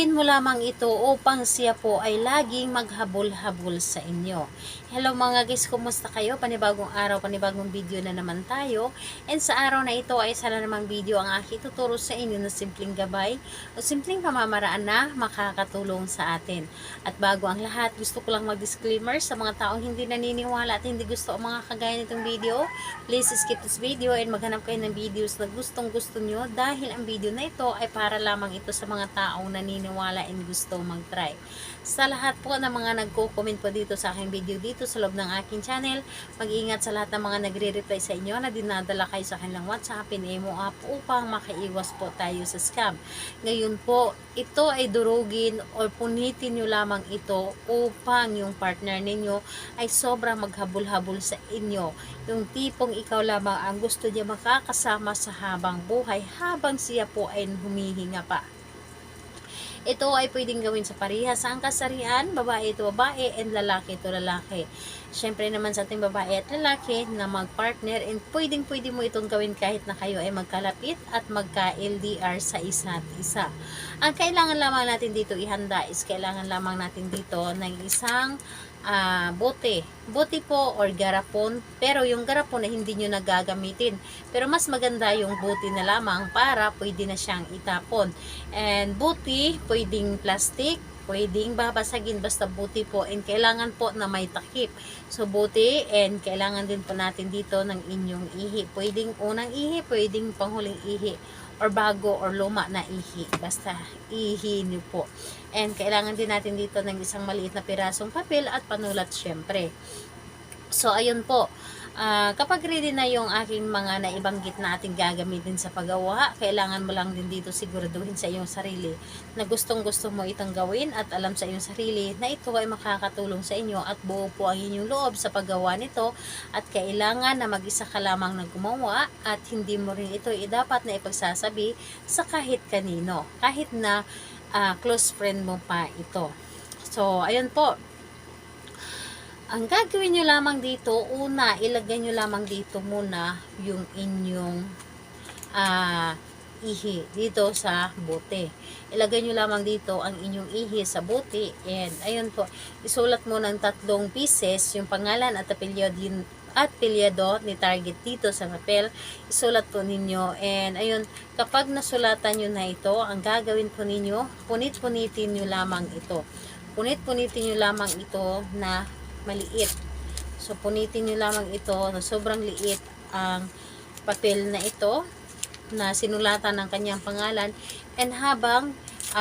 Alugin mo lamang ito upang siya po ay laging maghabol-habol sa inyo. Hello mga guys, kumusta kayo? Panibagong araw, panibagong video na naman tayo. And sa araw na ito ay isa na namang video ang aking tuturo sa inyo na simpleng gabay o simpleng pamamaraan na makakatulong sa atin. At bago ang lahat, gusto ko lang mag-disclaimer sa mga taong hindi naniniwala at hindi gusto ang mga kagaya nitong video. Please skip this video and maghanap kayo ng videos na gustong gusto nyo dahil ang video na ito ay para lamang ito sa mga taong naniniwala and gusto mag-try. Sa lahat po ng mga nagko-comment po dito sa aking video dito sa loob ng aking channel, mag-ingat sa lahat ng mga nagre-reply sa inyo na dinadala kayo sa kanilang WhatsApp, Imo app upang makaiwas po tayo sa scam. Ngayon po, ito ay durugin o punitin nyo lamang ito upang yung partner ninyo ay sobrang maghabol-habol sa inyo. Yung tipong ikaw lamang ang gusto niya makakasama sa habang buhay habang siya po ay humihinga pa. Ito ay pwedeng gawin sa parehas ang kasarian, babae ito babae and lalaki ito lalaki. Syempre naman sa ating babae at lalaki na mag-partner and pwedeng mo itong gawin kahit na kayo ay magkalapit at magka-LDR sa isa't isa. Ang kailangan lamang natin dito ihanda is kailangan lamang natin dito ng isang bote po or garapon, pero yung garapon na hindi nyo nagagamitin, pero mas maganda yung bote na lamang para pwede na siyang itapon. And bote, pwedeng plastic, pwedeng babasagin, basta bote po, and kailangan po na may takip. So bote, and kailangan din po natin dito ng inyong ihi, pwedeng unang ihi, pwedeng panghuling ihi or bago or luma na ihi, basta ihi nyo po. And kailangan din natin dito ng isang maliit na pirasong papel at panulat syempre. So ayun po, kapag ready na yung aking mga naibanggit na ating gagamitin sa paggawa, kailangan mo lang din dito siguraduhin sa iyong sarili na gustong gusto mo itong gawin at alam sa iyong sarili na ito ay makakatulong sa inyo at buo po ang inyong loob sa paggawa nito at kailangan na mag-isa ka lamang na gumawa at hindi mo rin ito dapat na ipagsasabi sa kahit kanino, kahit na close friend mo pa ito. So ayun po, ang gagawin nyo lamang dito, una, ilagay nyo lamang dito muna yung inyong ihi dito sa bote. Ilagay nyo lamang dito ang inyong ihi sa bote and ayun po, isulat mo ng 3 pieces yung pangalan at apelyido ni target dito sa papel. Isulat po ninyo and ayun, kapag nasulatan nyo na ito, ang gagawin po ninyo, punit-punitin nyo lamang ito. Punit-punitin nyo lamang ito na maliit. So punitin nyo lamang ito na sobrang liit ang papel na ito na sinulatan ng kanyang pangalan, and habang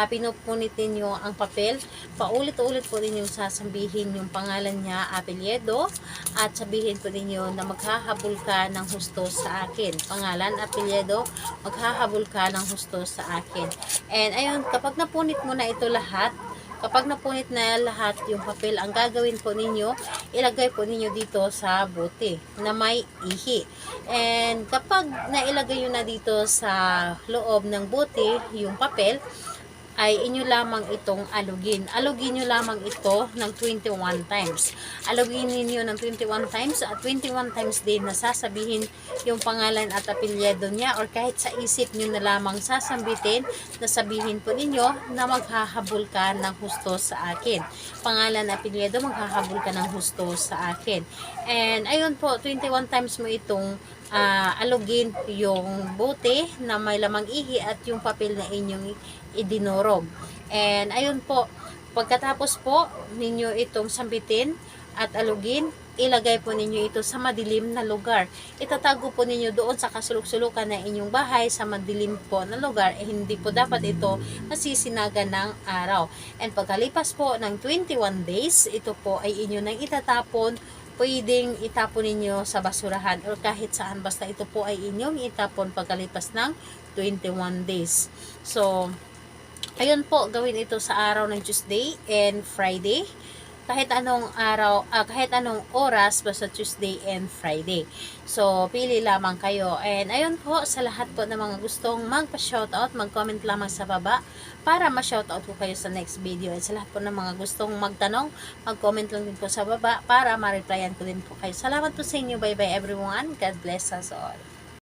pinupunitin nyo ang papel, paulit-ulit po ninyong sasabihin yung pangalan niya, apelyido, at sabihin po ninyo na maghahabol ka ng husto sa akin. Pangalan, apelyido, maghahabol ka ng husto sa akin. And ayun, kapag napunit mo na ito lahat, kapag napunit na lahat yung papel, ang gagawin po ninyo, ilagay po ninyo dito sa bote na may ihi. And kapag nailagay nyo na dito sa loob ng bote yung papel, ay inyo lamang itong alugin. Alugin nyo lamang ito ng 21 times. Alugin niyo ng 21 times at 21 times din na sasabihin yung pangalan at apelyido niya or kahit sa isip nyo na lamang sasambitin na sabihin po ninyo na maghahabol ka ng husto sa akin. Pangalan at apelyido, maghahabol ka ng husto sa akin. And ayun po, 21 times mo itong alugin yung bote na may lamang ihi at yung papel na inyong idinurog. And ayun po, pagkatapos po ninyo itong sambitin at alugin, ilagay po ninyo ito sa madilim na lugar. Itatago po ninyo doon sa kasulok-sulukan na inyong bahay sa madilim po na lugar. Hindi po dapat ito masisinagan ng araw. And pagkalipas po ng 21 days, ito po ay inyo nang itatapon. Pwedeng itapon ninyo sa basurahan or kahit saan, basta ito po ay inyong itapon pagkalipas ng 21 days. So ayun po, gawin ito sa araw ng Tuesday and Friday. Kahit anong araw, kahit anong oras, basta Tuesday and Friday. So, pili lamang kayo. And ayun po, sa lahat po ng mga gustong magpa-shoutout, mag-comment lamang sa baba para ma-shoutout ko kayo sa next video. And sa lahat po ng mga gustong magtanong, mag-comment lang din po sa baba para ma-replyan ko din po kayo. Salamat po sa inyo. Bye-bye everyone. God bless us all.